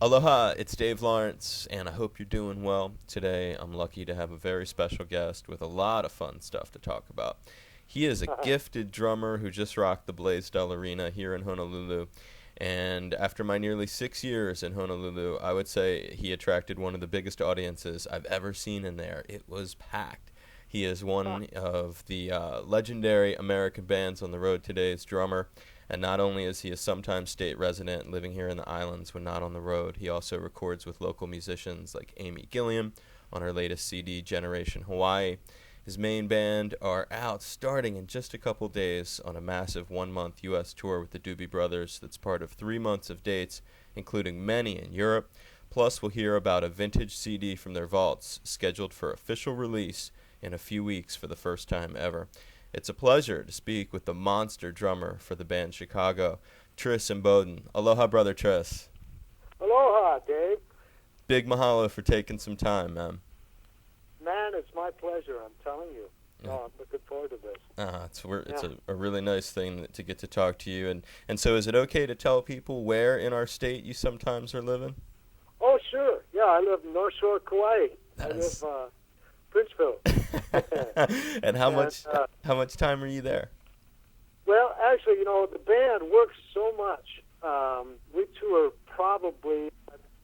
Aloha, it's Dave Lawrence, and I hope you're doing well. Today, I'm lucky to have a very special guest with a lot of fun stuff to talk about. He is a gifted drummer who just rocked the Blaisdell Arena here in Honolulu, and after my nearly 6 years in Honolulu, I would say he attracted one of the biggest audiences I've ever seen in there. It was packed. He is one of the legendary American bands on the road today's drummer. And not only is he a sometime state resident living here in the islands when not on the road, he also records with local musicians like Amy Gilliam on her latest CD, Generation Hawaii. His main band are out starting in just a couple days on a massive 1-month U.S. tour with the Doobie Brothers that's part of 3 months of dates, including many in Europe. Plus, we'll hear about a vintage CD from their vaults scheduled for official release in a few weeks for the first time ever. It's a pleasure to speak with the monster drummer for the band Chicago, Tris Imboden. Aloha, brother Tris. Aloha, Dave. Big mahalo for taking some time, man. Man, it's my pleasure, I'm telling you. Oh, I'm looking forward to this. It's a really nice thing to get to talk to you. And so is it okay to tell people where in our state you sometimes are living? Oh, sure. Yeah, I live in North Shore, Kauai. I live Princeville. And how much time are you there? Well, actually, the band works so much. We tour probably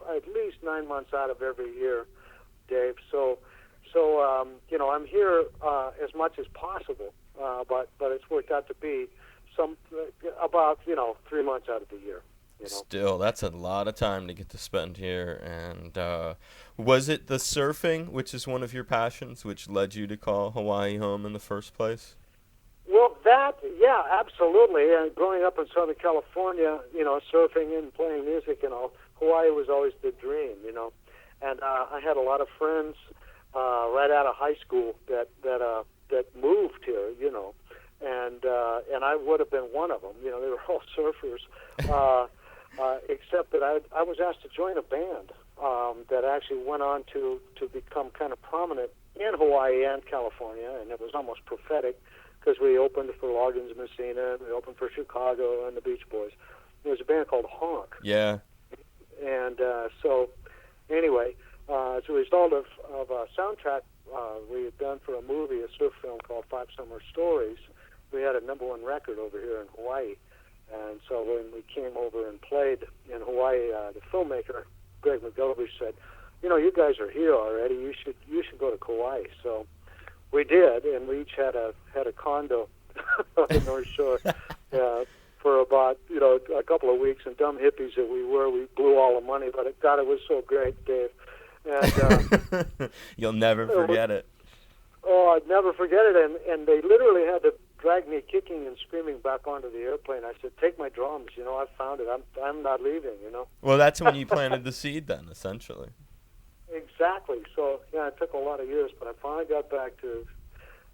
at least 9 months out of every year, Dave. So I'm here as much as possible, but it's worked out to be about 3 months out of the year. Still, that's a lot of time to get to spend here. And was it the surfing, which is one of your passions, which led you to call Hawaii home in the first place? Well, yeah, absolutely. And growing up in Southern California, surfing and playing music and all, Hawaii was always the dream, And I had a lot of friends right out of high school that moved here, and I would have been one of them. They were all surfers. Except that I was asked to join a band that actually went on to become kind of prominent in Hawaii and California, and it was almost prophetic because we opened for Loggins Messina, and we opened for Chicago and the Beach Boys. There was a band called Honk. Yeah. And so, anyway, as a result of a soundtrack we had done for a movie, a surf film called Five Summer Stories, we had a #1 record over here in Hawaii. And so when we came over and played in Hawaii, the filmmaker, Greg McGillivray, said, you guys are here already. You should go to Kauai. So we did, and we each had a condo on the North Shore for about, a couple of weeks. And dumb hippies that we were, we blew all the money. But God, it was so great, Dave. And you'll never forget it. Oh, I'd never forget it. And they literally had to drag me kicking and screaming back onto the airplane. I said, take my drums, I found it. I'm not leaving, Well, that's when you planted the seed then, essentially. Exactly. So, it took a lot of years, but I finally got back to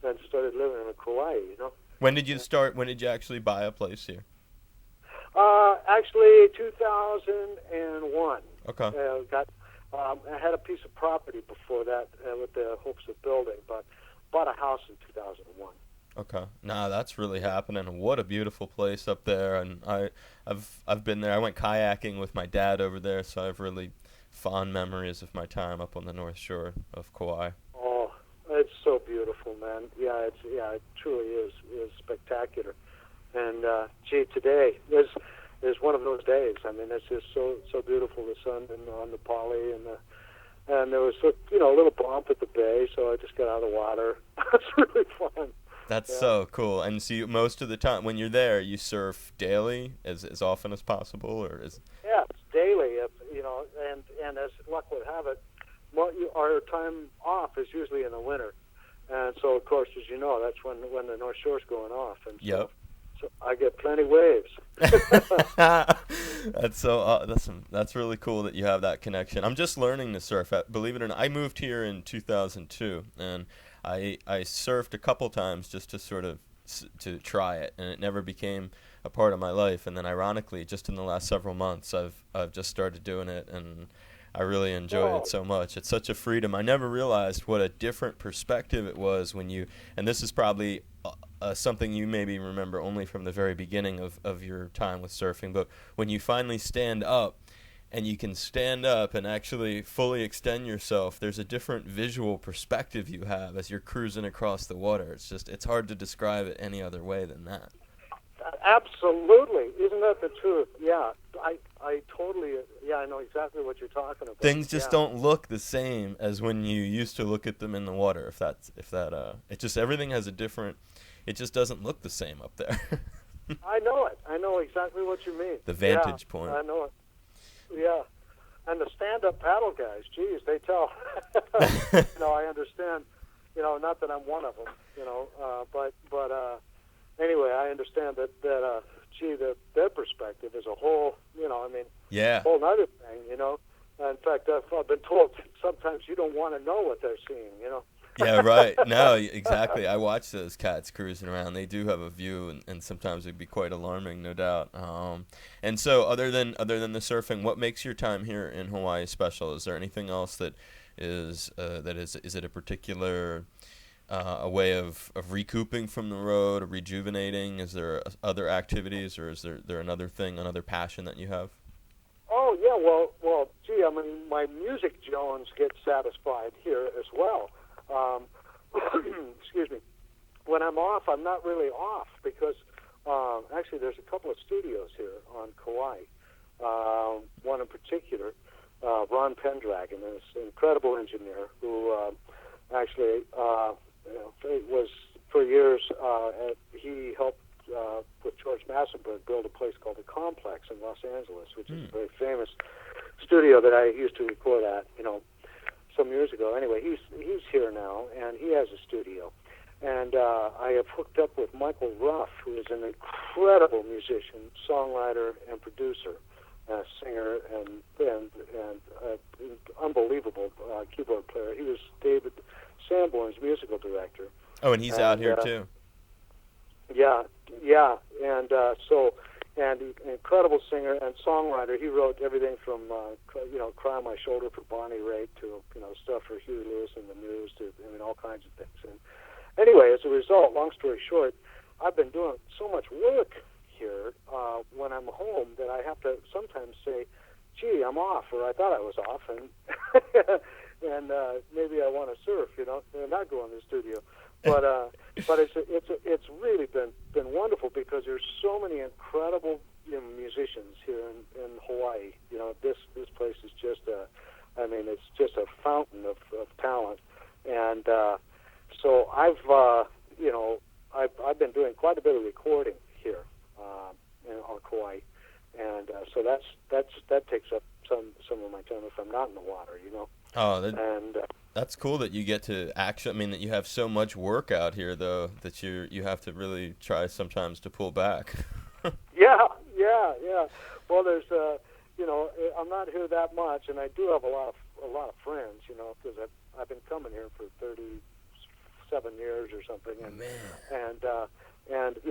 and started living in Kauai, When did you actually buy a place here? Actually, 2001. Okay. I had a piece of property before that with the hopes of building, but bought a house in 2001. Okay. Nah, that's really happening. What a beautiful place up there. And I've been there. I went kayaking with my dad over there, so I have really fond memories of my time up on the North Shore of Kauai. Oh, it's so beautiful, man. Yeah, it truly is spectacular. And today is one of those days. I mean, it's just so beautiful. The sun and on the poly and there was a little bump at the bay, so I just got out of the water. It's really fun. That's so cool. And so most of the time when you're there, you surf daily as often as possible, or is? Yeah, it's daily. And as luck would have it, our time off is usually in the winter, and so of course, as you know, that's when the North Shore's going off, and yep. So I get plenty waves. That's really cool that you have that connection. I'm just learning to surf. Believe it or not, I moved here in 2002, and I surfed a couple times just to sort of to try it, and it never became a part of my life. And then ironically, just in the last several months, I've just started doing it, and I really enjoy it so much. It's such a freedom. I never realized what a different perspective it was when you, and this is probably something you maybe remember only from the very beginning of your time with surfing, but when you finally stand up and you can stand up and actually fully extend yourself, there's a different visual perspective you have as you're cruising across the water. It's hard to describe it any other way than that. Absolutely. Isn't that the truth? Yeah. I totally, I know exactly what you're talking about. Things just don't look the same as when you used to look at them in the water. Everything has a different, it just doesn't look the same up there. I know it. I know exactly what you mean. The vantage point. I know it. Yeah. And the stand-up paddle guys, geez, they tell. I understand, not that I'm one of them, but anyway, I understand that their perspective is a whole, whole other thing, In fact, I've been told sometimes you don't want to know what they're seeing, Yeah, right. No, exactly. I watch those cats cruising around. They do have a view, and sometimes it'd be quite alarming, no doubt. And so, other than the surfing, what makes your time here in Hawaii special? Is there anything else that is it a particular a way of recouping from the road, or rejuvenating? Is there other activities, or is there another passion that you have? Oh yeah, well, gee, I mean, my music Jones gets satisfied here as well. Excuse me. When I'm off, I'm not really off because actually there's a couple of studios here on Kauai. One in particular, Ron Pendragon, is an incredible engineer who actually was for years. He helped with George Massenburg build a place called the Complex in Los Angeles, which is a very famous studio that I used to record at, some years ago. Anyway, he's here now, and he has a studio. And I have hooked up with Michael Ruff, who is an incredible musician, songwriter, and producer, singer, and unbelievable keyboard player. He was David Sanborn's musical director. Oh, and he's out here too. Yeah, and and an incredible singer and songwriter. He wrote everything from "Cry on My Shoulder" for Bonnie Raitt to stuff for Huey Lewis and the News to all kinds of things. And anyway, as a result, long story short, I've been doing so much work here when I'm home that I have to sometimes say, "Gee, I'm off," or "I thought I was off," and and maybe I want to surf, and not go in the studio. But it's really been wonderful because there's so many incredible musicians here in Hawaii. This place is just it's just a fountain of talent, and so I've been doing quite a bit of recording here on Kauai, and so that takes up some of my time if I'm not in the water, Oh, that's cool that you get to that you have so much work out here, though, that you have to really try sometimes to pull back. Yeah. Well, there's I'm not here that much, and I do have a lot of friends, because I've been coming here for 37 years or something, and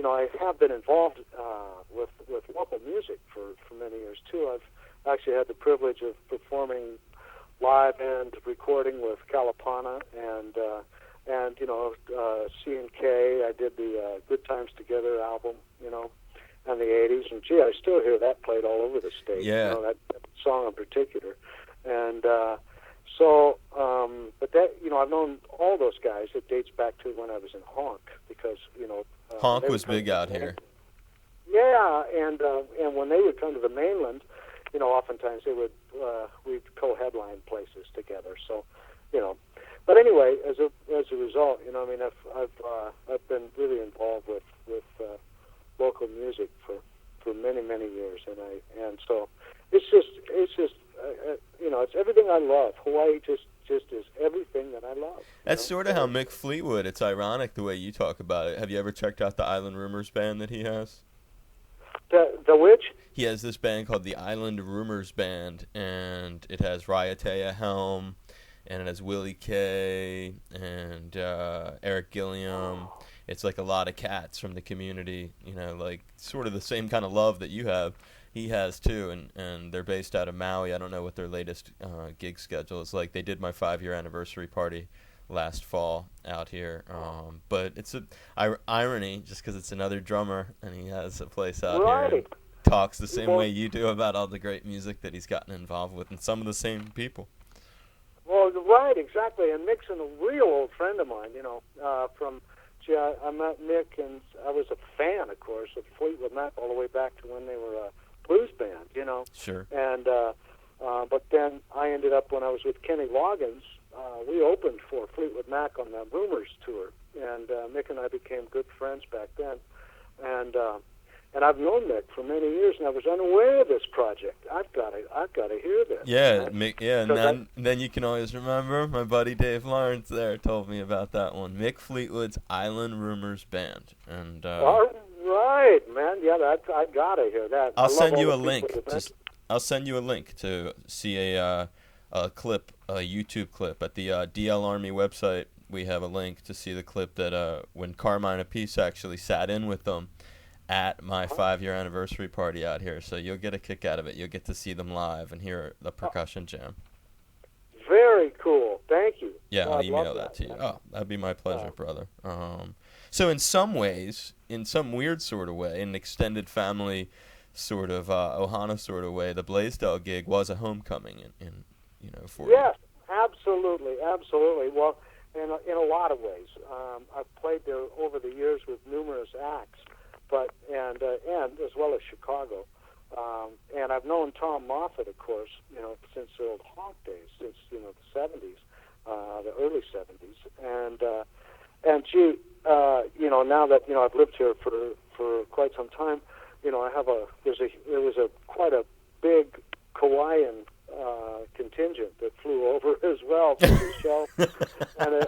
I have been involved with local music for many years too. I've actually had the privilege of performing live and recording with Kalapana and C&K. I did the Good Times Together album, in the 80s, and gee, I still hear that played all over the state. Yeah. That song in particular. And but that, I've known all those guys. It dates back to when I was in Honk, because, Honk was big out here. Yeah, and when they would come to the mainland, oftentimes we'd co-headline places together. So, but anyway, as a result, I've been really involved with local music for many years, and so it's just it's everything I love. Hawaii just is everything that I love. That's sort of how Mick Fleetwood. It's ironic the way you talk about it. Have you ever checked out the Island Rumors band that he has? The which? He has this band called the Island Rumors Band, and it has Raiatea Helm, and it has Willie K, and Eric Gilliam. It's like a lot of cats from the community, like sort of the same kind of love that you have. He has too, and they're based out of Maui. I don't know what their latest gig schedule is like. They did my 5-year anniversary party last fall out here, but it's a irony just because it's another drummer and he has a place out here talks the same way you do about all the great music that he's gotten involved with, and some of the same people. Well, right, exactly. And Mick's a real old friend of mine, I met Mick, and I was a fan, of course, of Fleetwood Mac all the way back to when they were a blues band, Sure. And but then I ended up, when I was with Kenny Loggins, we opened for Fleetwood Mac on the Rumors tour, and Mick and I became good friends back then. And I've known Mick for many years, and I was unaware of this project. I've got to hear this. Yeah, Mick. Yeah, and then you can always remember my buddy Dave Lawrence there told me about that one. Mick Fleetwood's Island Rumors Band, and all right, man. Yeah, I gotta hear that. I'll send you a link. I'll send you a link to see a clip, a YouTube clip at the DL Army website. We have a link to see the clip that when Carmine Appice actually sat in with them at my 5-year anniversary party out here. So you'll get a kick out of it. You'll get to see them live and hear the percussion jam. Very cool. Thank you. Yeah, I'll email that to you. Oh, that'd be my pleasure, brother. So in some ways, in some weird sort of way, an extended family sort of Ohana sort of way, the Blaisdell gig was a homecoming for you. Yes, absolutely. Well, in a lot of ways. I've played there over the years with numerous acts, and as well as Chicago. And I've known Tom Moffat, of course, since the old Hawk days, since the 70s, the early 70s, and gee, now that I've lived here for quite some time, I have there was quite a big Kauaian contingent that flew over as well for the show, and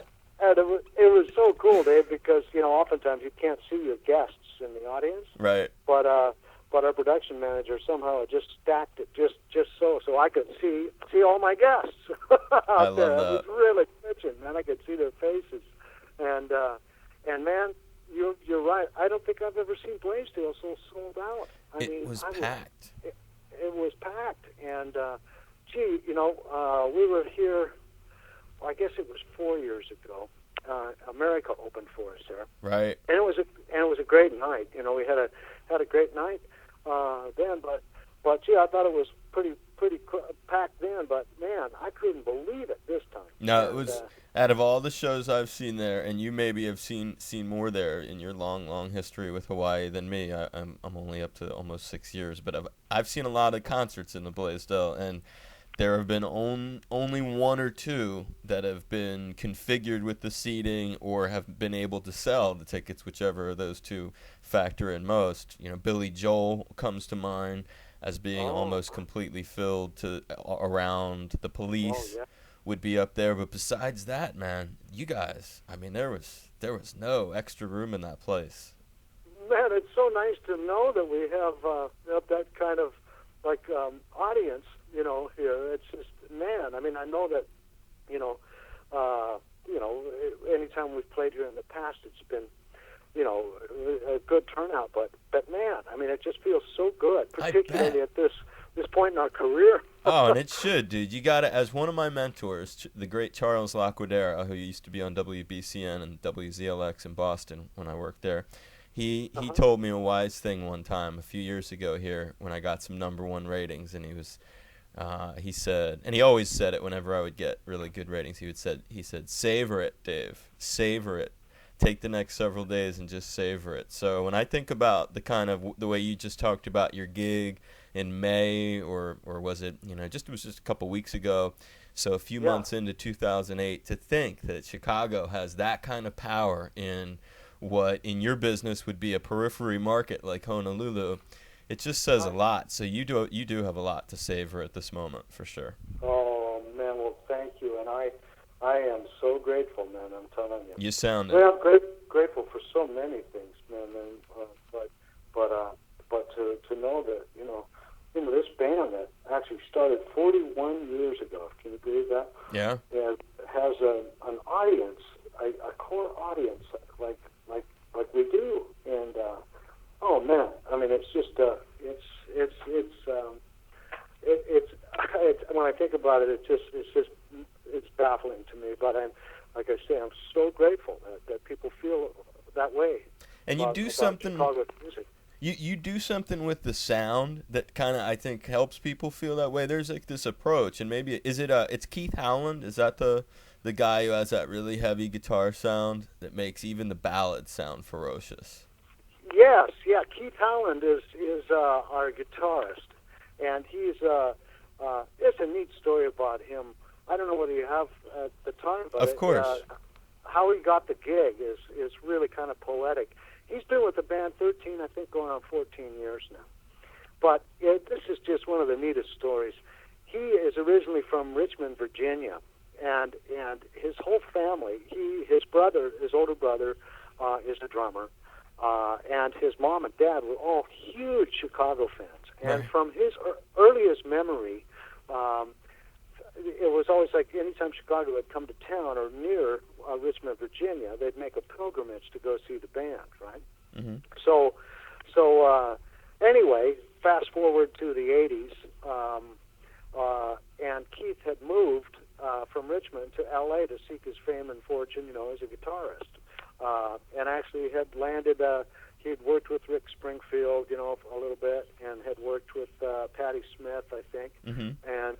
it was so cool, Dave, because oftentimes you can't see your guests in the audience, right? But our production manager somehow just stacked it just so I could see all my guests out there. It was really pitching, man. I could see their faces, and man, you're right. I don't think I've ever seen Blaisdell so sold out. It was packed. It was packed, and we were here. I guess it was 4 years ago. America opened for us there, right? And it was a great night. We had a great night then, but gee, I thought it was pretty packed then. But man, I couldn't believe it this time. No, it was out of all the shows I've seen there, and you maybe have seen more there in your long history with Hawaii than me. I'm only up to almost 6 years, but I've seen a lot of concerts in the Blaisdell, and there have been only one or two that have been configured with the seating or have been able to sell the tickets, whichever of those two factor in most. Billy Joel comes to mind as being almost completely filled to around. The Police would be up there, but besides that, man, you guys, there was no extra room in that place. Man, it's so nice to know that we have that kind of audience. Here it's just, man. I know that, anytime we've played here in the past, it's been, a good turnout. But man, it just feels so good, particularly at this point in our career. Oh, and it should, dude. You got to, as one of my mentors, the great Charles Laquadera, who used to be on WBCN and WZLX in Boston when I worked there. He told me a wise thing one time a few years ago here when I got some #1 ratings, and he said, and he always said it whenever I would get really good ratings. He said, savor it, Dave, savor it. Take the next several days and just savor it. So when I think about the way you just talked about your gig in May, or was it, it was just a couple weeks ago. So a few months into 2008, to think that Chicago has that kind of power in what in your business would be a periphery market like Honolulu, it just says a lot. So you do have a lot to savor at this moment, for sure. Oh man, well thank you, and I am so grateful, man. I'm telling you. You sound it. Well, I'm grateful for so many things, man. But to know that this band that actually started 41 years ago. Can you believe that? Yeah. And has an audience, a core audience like we do, and oh man, it's just it's when I think about it, it's baffling to me. But like I say, I'm so grateful that people feel that way. And you do something. Chicago music. You do something with the sound that kind of, I think, helps people feel that way. There's like this approach, and maybe is it it's Keith Howland? Is that the guy who has that really heavy guitar sound that makes even the ballads sound ferocious? Yes, yeah. Keith Howland is our guitarist, and he's it's a neat story about him. I don't know whether you have at the time, but Of course. how he got the gig is really kind of poetic. He's been with the band 13, I think, going on 14 years now. But this is just one of the neatest stories. He is originally from Richmond, Virginia, and his whole family, his older brother, is a drummer, and his mom and dad were all huge Chicago fans. And Right. from his earliest memory, it was always like anytime Chicago had come to town or near Richmond, Virginia, they'd make a pilgrimage to go see the band, right? Mm-hmm. So anyway, fast forward to the 80s, and Keith had moved from Richmond to L.A. to seek his fame and fortune, as a guitarist, and actually had landed. He'd worked with Rick Springfield, a little bit, and had worked with Patti Smith, I think, Mm-hmm. and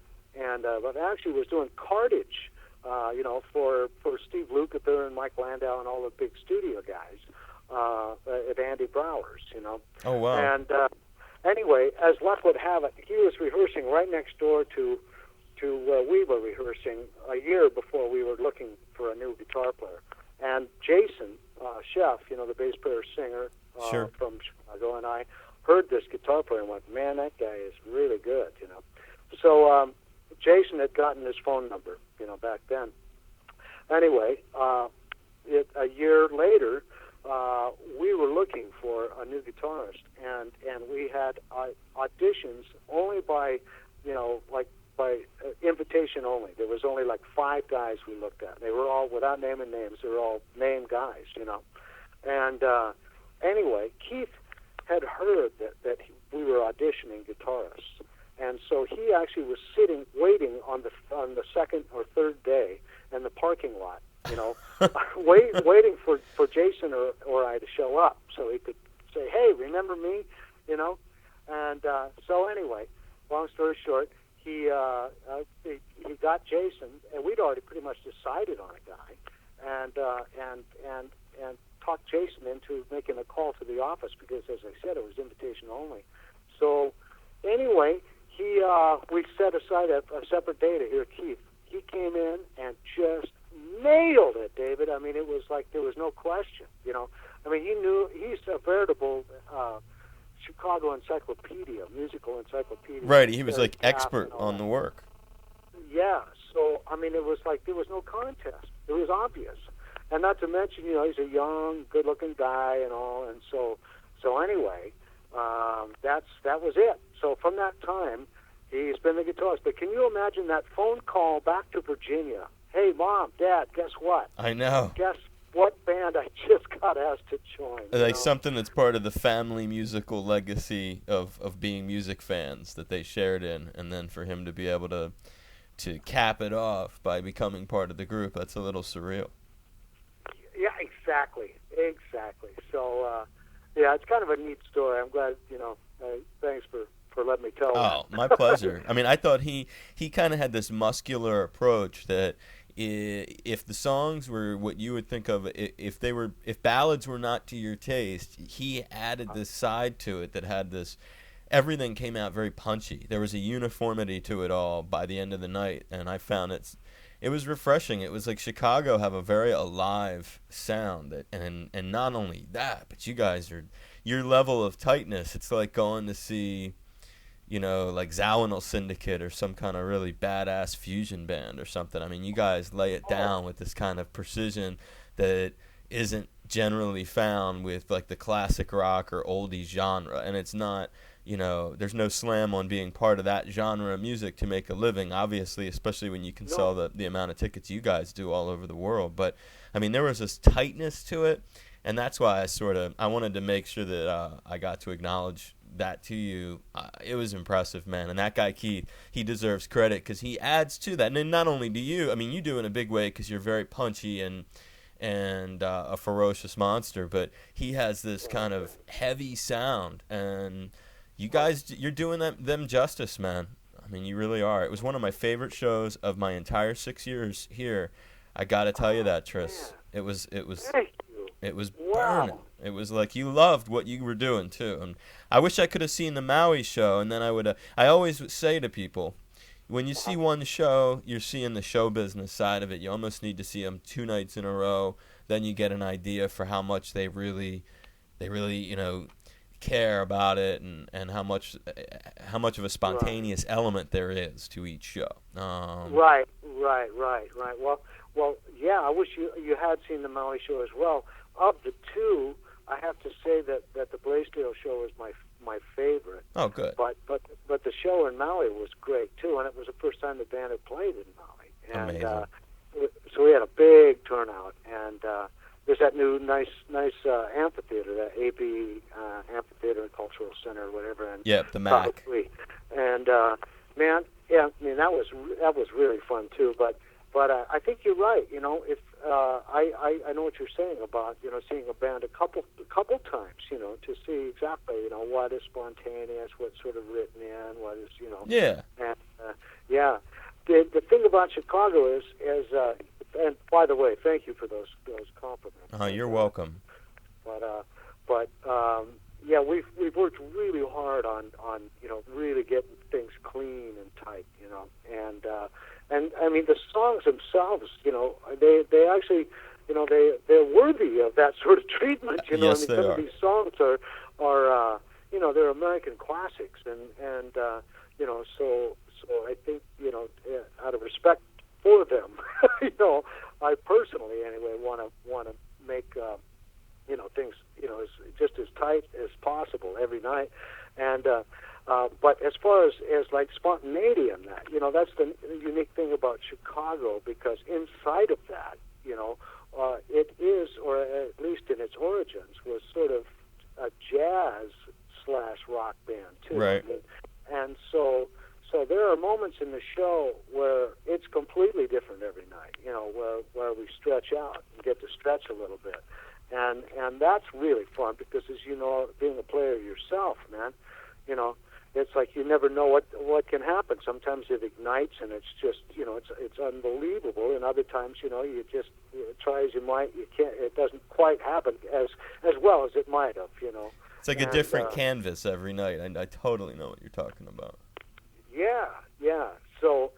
but actually was doing cartage, for Steve Lukather and Mike Landau and all the big studio guys at Andy Brower's, Oh wow. And anyway, as luck would have it, he was rehearsing right next door to where we were rehearsing a year before we were looking for a new guitar player. And Jason Sheff, the bass player singer Sure. from Chicago, and I heard this guitar player and went, man, that guy is really good, So Jason had gotten his phone number, back then. Anyway, a year later, we were looking for a new guitarist, and we had auditions only by, by invitation only. There was only like 5 guys we looked at. They were all, without naming names, they were all named guys, And anyway, Keith had heard that we were auditioning guitarists, and so he actually was waiting on the second or third day in the parking lot, waiting for Jason or I to show up so he could say, hey, remember me, And so anyway, long story short, he got Jason, and we'd already pretty much decided on a guy, and talked Jason into making a call to the office because, as I said, it was invitation only. So anyway, we set aside a separate day to hear Keith. He came in and just nailed it, David. I mean, it was like there was no question, I mean, he's a veritable Chicago encyclopedia, musical encyclopedia. Right. He was like expert on the work. Yeah. So, I mean, it was like there was no contest. It was obvious. And not to mention, he's a young, good-looking guy and all. And so anyway, that was it. So from that time, he's been the guitarist. But can you imagine that phone call back to Virginia? Hey, Mom, Dad, guess what? I know. Guess what band I just got asked to join? Like something that's part of the family musical legacy of being music fans that they shared in, and then for him to be able to cap it off by becoming part of the group, that's a little surreal. Yeah, exactly. So, yeah, it's kind of a neat story. I'm glad, thanks for letting me tell Oh, my pleasure. I mean, I thought he kind of had this muscular approach that if the songs were what you would think of, if ballads were not to your taste, he added this side to it that had this, everything came out very punchy. There was a uniformity to it all by the end of the night, and I found it was refreshing. It was like Chicago have a very alive sound, and not only that, but you guys your level of tightness, it's like going to see, like Zawinul Syndicate or some kind of really badass fusion band or something. I mean, you guys lay it down with this kind of precision that isn't generally found with like the classic rock or oldie genre. And it's not, there's no slam on being part of that genre of music to make a living, obviously, especially when you can sell the amount of tickets you guys do all over the world. But, I mean, there was this tightness to it, and that's why I wanted to make sure that I got to acknowledge that to you. It was impressive, man. And that guy Keith, he deserves credit because he adds to that. And then not only do you, I mean, you do in a big way because you're very punchy and and a ferocious monster, but he has this kind of heavy sound, and you guys, you're doing them justice, man. I mean, you really are. It was one of my favorite shows of my entire 6 years here. I gotta tell you that, Tris. It was Thank you. it was Wow. burning. It was like you loved what you were doing too. And I wish I could have seen the Maui show. And then I would. I always say to people, when you see one show, you're seeing the show business side of it. You almost need to see them 2 nights in a row. Then you get an idea for how much they really, care about it, and how much of a spontaneous element there is to each show. Right. Well, yeah. I wish you had seen the Maui show as well. Of the two, I have to say that the Blaisdell show is my favorite. Oh, good. But the show in Maui was great too, and it was the first time the band had played in Maui. And amazing. So we had a big turnout, and there's that new nice amphitheater, that AB Amphitheater and Cultural Center or whatever. And Yep, the MAC. And man, yeah, I mean that was really fun too. But I think you're right. You know, if I know what you're saying about seeing a band a couple times, to see exactly what is spontaneous, what's sort of written in, what is Yeah. and yeah. The thing about Chicago is and by the way, thank you for those compliments. You're welcome. But yeah, we've worked really hard on really getting things clean and tight, and I mean the songs themselves, they actually, they're worthy of that sort of treatment, Yes, I mean, they some are. of these songs are they're American classics, and so I think out of respect for them, I personally anyway want to make things as just as tight as possible every night, and but as far as like spontaneity and that, that's the unique thing about Chicago, because inside of that, it is, or at least in its origins, was sort of a jazz / rock band too. Right. And so there are moments in the show where it's completely different every night, where we stretch out and get to stretch a little bit. And that's really fun because, as you know, being a player yourself, man, it's like you never know what can happen. Sometimes it ignites and it's just, it's unbelievable. And other times, you just try as you might, you can't. It doesn't quite happen as well as it might have, It's like a different canvas every night. I totally know what you're talking about. Yeah. So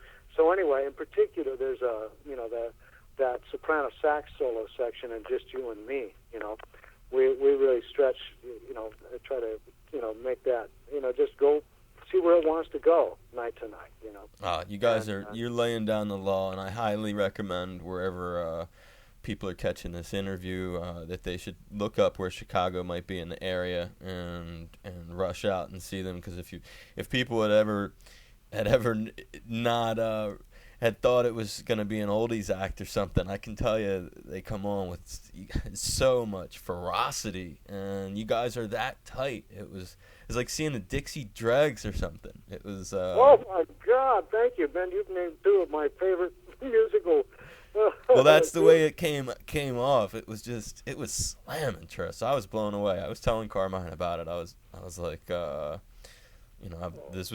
anyway, in particular, there's that soprano sax solo section in Just You and Me. We really stretch. Try to make that just go see where it wants to go night to night. You guys you're laying down the law, and I highly recommend wherever people are catching this interview that they should look up where Chicago might be in the area and rush out and see them, because if people had ever not had thought it was going to be an oldies act or something, I can tell you they come on with so much ferocity, and you guys are that tight. It's like seeing the Dixie Dregs or something. It was. Oh my God! Thank you, Ben. You've named two of my favorite musical. Well, that's the way it came off. It was slamming, Tris. I was blown away. I was telling Carmine about it. I was like, this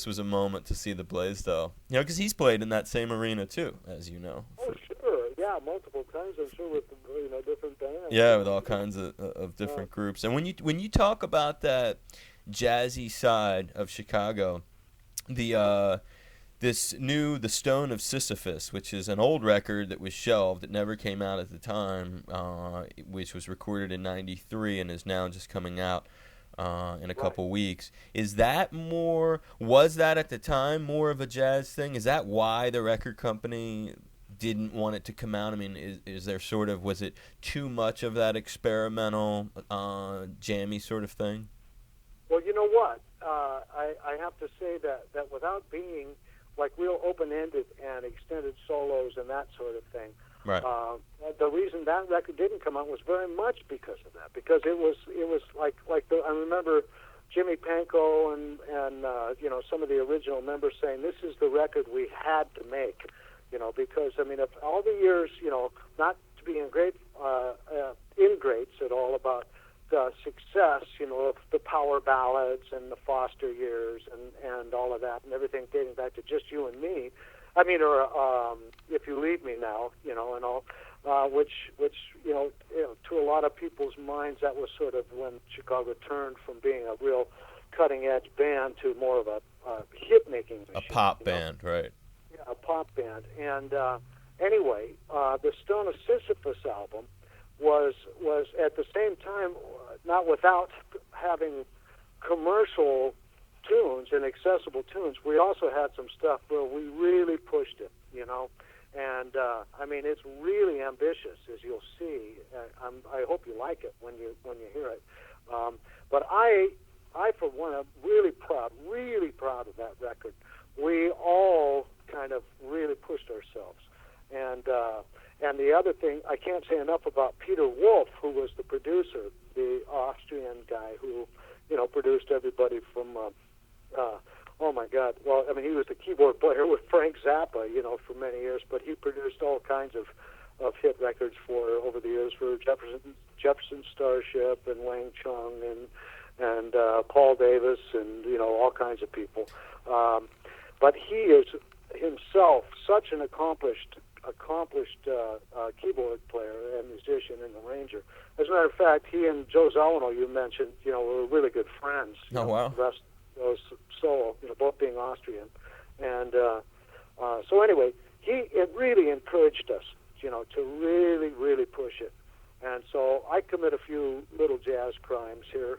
was a moment to see the Blaisdell. Because he's played in that same arena too, as you know. Oh, sure. Yeah, multiple times. I'm sure with different bands. Yeah, with all kinds of different groups. And when you talk about that jazzy side of Chicago, the Stone of Sisyphus, which is an old record that was shelved, it never came out at the time, which was recorded in '93 and is now just coming out in a couple weeks. Was that at the time more of a jazz thing? Is that why the record company didn't want it to come out? I mean, is there was it too much of that experimental, jammy sort of thing? Well, you know what? I have to say that without being like real open-ended and extended solos and that sort of thing, right. The reason that record didn't come out was very much because of that. Because it was I remember Jimmy Pankow and some of the original members saying this is the record we had to make, because I mean of all the years, not to being great ingrates at all about the success, of the power ballads and the Foster years and all of that and everything dating back to Just You and Me. I mean, or If You Leave Me Now, and all, which to a lot of people's minds, that was sort of when Chicago turned from being a real cutting-edge band to more of a hit-making machine. A pop band, right? Yeah, a pop band. And anyway, the Stone of Sisyphus album was at the same time, not without having commercial tunes and accessible tunes, we also had some stuff where we really pushed it, and I mean, it's really ambitious, as you'll see. I hope you like it when you hear it. But I for one, am really proud of that record. We all kind of really pushed ourselves, and the other thing, I can't say enough about Peter Wolf, who was the producer, the Austrian guy who produced everybody from. Oh my God! Well, I mean, he was the keyboard player with Frank Zappa, for many years. But he produced all kinds of hit records over the years for Jefferson Starship and Wang Chung and Paul Davis and all kinds of people. But he is himself such an accomplished keyboard player and musician and arranger. As a matter of fact, he and Joe Zawinul, you mentioned, were really good friends. Oh wow! The rest was solo, both being Austrian, and so anyway, it really encouraged us, to really push it. And so I commit a few little jazz crimes here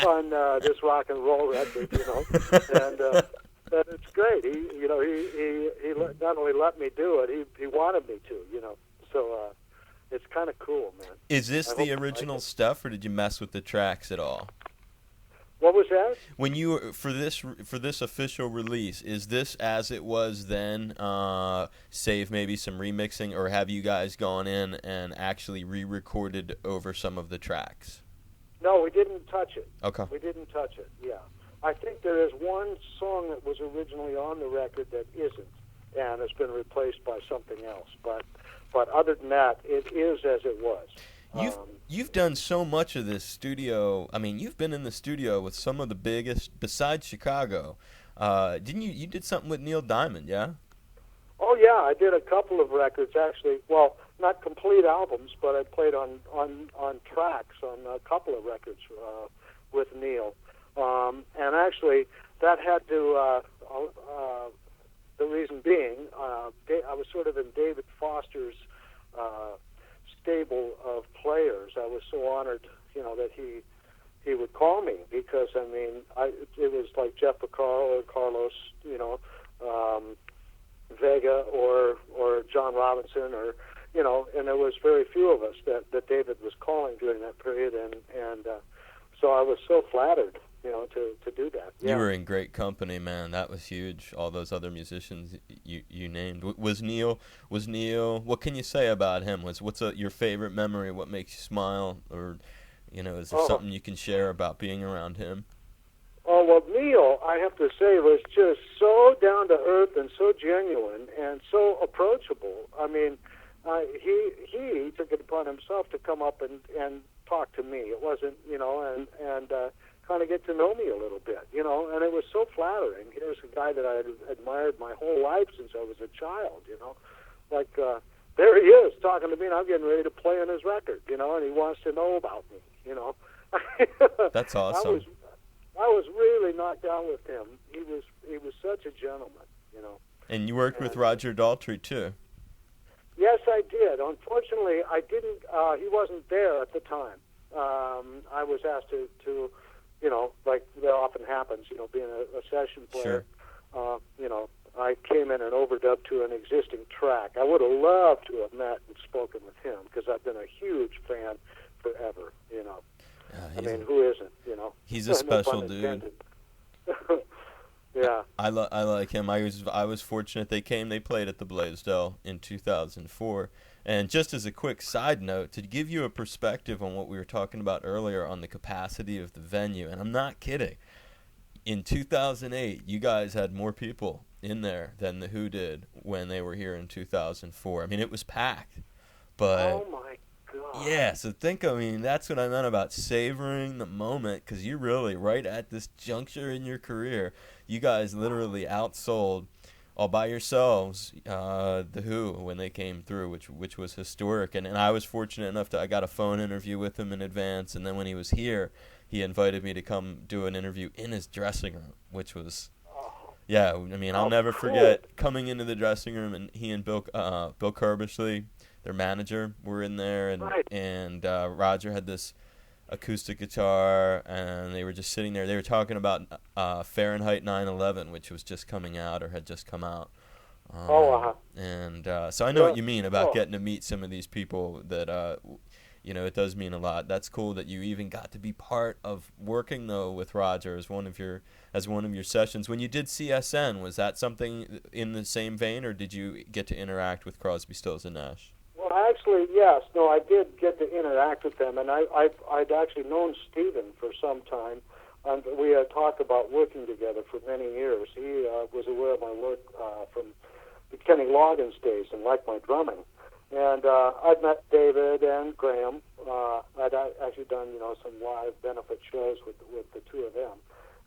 on this rock and roll record, and it's great. He not only let me do it, he wanted me to, So it's kind of cool, man. Is this the original stuff, or did you mess with the tracks at all? What was that? When you for this official release, is this as it was then, save maybe some remixing, or have you guys gone in and actually re-recorded over some of the tracks? No, we didn't touch it. Okay. We didn't touch it. Yeah, I think there is one song that was originally on the record that isn't, and has been replaced by something else. But other than that, it is as it was. You've done so much of this studio. I mean, you've been in the studio with some of the biggest besides Chicago. Didn't you? You did something with Neil Diamond, yeah? Oh yeah, I did a couple of records actually. Well, not complete albums, but I played on tracks on a couple of records with Neil. And actually, that had to. The reason being, I was sort of in David Foster's stable of players. I was so honored, that he would call me, because I mean, it was like Jeff Porcaro or Carlos, Vega or John Robinson, or and there was very few of us that David was calling during that period, and so I was so flattered, to do that. Yeah. You were in great company, man. That was huge. All those other musicians you named. Was Neil? What can you say about him? What's your favorite memory? What makes you smile? Or, is there something you can share about being around him? Oh, well, Neil, I have to say, was just so down to earth and so genuine and so approachable. I mean, he took it upon himself to come up and talk to me. It wasn't, and kind of get to know me a little bit, and it was so flattering. Here's a guy that I had admired my whole life since I was a child, like there he is talking to me, and I'm getting ready to play on his record, and he wants to know about me, That's awesome. I was really knocked out with him. He was such a gentleman, And you worked with Roger Daltrey too. Yes, I did. Unfortunately, I didn't. He wasn't there at the time. I was asked to like that often happens, being a session player. Sure. I came in and overdubbed to an existing track. I would have loved to have met and spoken with him, because I've been a huge fan forever. I mean, who isn't? He's a special dude. Yeah. I like him. I was fortunate they played at the Blaisdell in 2004. And just as a quick side note, to give you a perspective on what we were talking about earlier on the capacity of the venue, and I'm not kidding, in 2008, you guys had more people in there than the Who did when they were here in 2004. I mean, it was packed. But Oh my God. yeah, so I mean, that's what I meant about savoring the moment, because you really, right at this juncture in your career, you guys literally outsold all by yourselves the Who when they came through, which was historic. And I was fortunate enough I got a phone interview with him in advance, and then when he was here, he invited me to come do an interview in his dressing room, which was, Oh, yeah, I mean, I'll how never cool. forget coming into the dressing room, and he and Bill Curbishley, their manager, were in there, Right. and Roger had this acoustic guitar, and they were just sitting there. They were talking about Fahrenheit 9/11, which was just coming out or had just come out. Oh, And so I know what well, you mean about oh, getting to meet some of these people that, it does mean a lot. That's cool that you even got to be part of working, though, with Roger as one of your sessions. When you did CSN, was that something in the same vein, or did you get to interact with Crosby, Stills, and Nash? well, actually, yes. No, I did get to interact with them, and I'd actually known Stephen for some time, and we had talked about working together for many years. He was aware of my work from the Kenny Loggins days and liked my drumming. And I'd met David and Graham. I'd actually done, some live benefit shows with the two of them,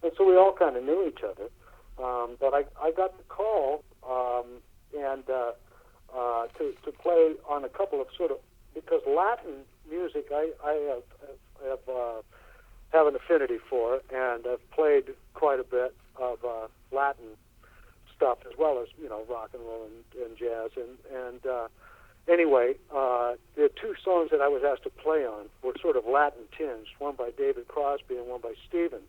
and so we all kind of knew each other. But I got the call and to play on a couple of sort of, because Latin music I have an affinity for, and I've played quite a bit of Latin stuff as well as rock and roll and jazz and anyway, the two songs that I was asked to play on were sort of Latin tinged, one by David Crosby and one by Stephen.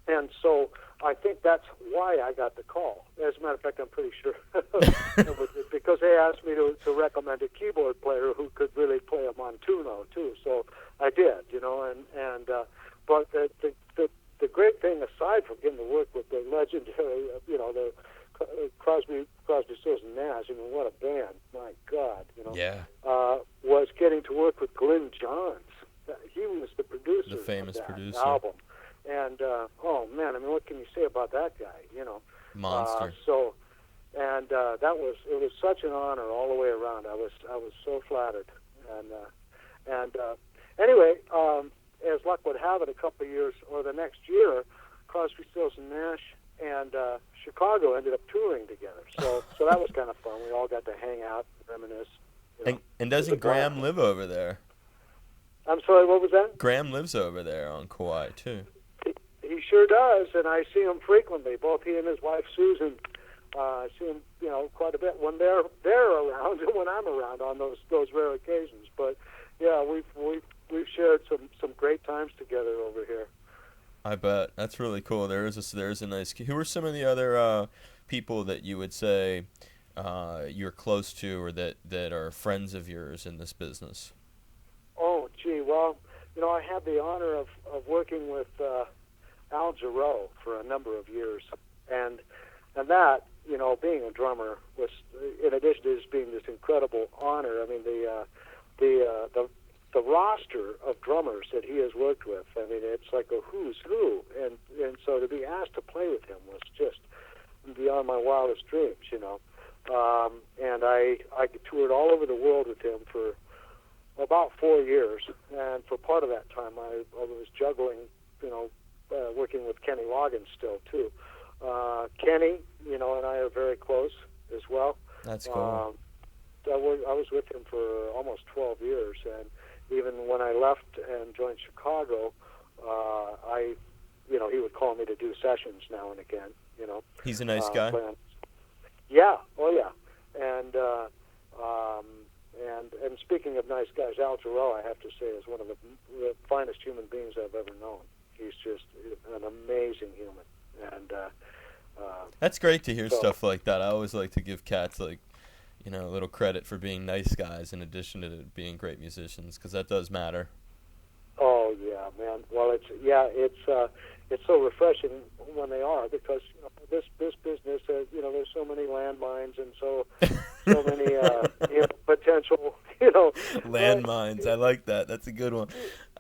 And so I think that's why I got the call. As a matter of fact, I'm pretty sure it was because they asked me to recommend a keyboard player who could really play a montuno too. So I did, but the great thing, aside from getting to work with the legendary, the Crosby, Stills, and Nash. I mean, what a band! My God, Yeah. Was getting to work with Glyn Johns. He was the producer, The famous of that producer. album. And oh man, I mean, what can you say about that guy? Monster. It was such an honor all the way around. I was so flattered. And anyway, as luck would have it, a couple of years or the next year, Crosby, Stills, and Nash and Chicago ended up touring together. So that was kind of fun. We all got to hang out, reminisce. And doesn't Graham live over there? I'm sorry, what was that? Graham lives over there on Kauai too. He sure does, and I see him frequently. Both he and his wife Susan. I see him, quite a bit when they're around and when I'm around on those rare occasions. But yeah, we've shared some great times together over here. I bet. That's really cool. There's a nice. Who are some of the other people that you would say you're close to, or that are friends of yours in this business? Oh, gee, well, I had the honor of working with Al Jarreau for a number of years, and that, being a drummer was, in addition to just being this incredible honor. I mean, the roster of drummers that he has worked with, I mean, it's like a who's who, and so to be asked to play with him was just beyond my wildest dreams, and I toured all over the world with him for about 4 years, and for part of that time I was juggling, working with Kenny Loggins still too. Kenny, and I are very close as well. That's cool. I was with him for almost 12 years, and even when I left and joined Chicago, he would call me to do sessions now and again. He's a nice guy. Yeah. Oh yeah. And speaking of nice guys, Al Jarreau, I have to say, is one of the finest human beings I've ever known. He's just an amazing human, and that's great to hear stuff like that. I always like to give cats a little credit for being nice guys in addition to being great musicians, because that does matter. Oh yeah, man. Well, it's so refreshing when they are, because this business, there's so many landmines and so many potential, landmines. I like that. That's a good one.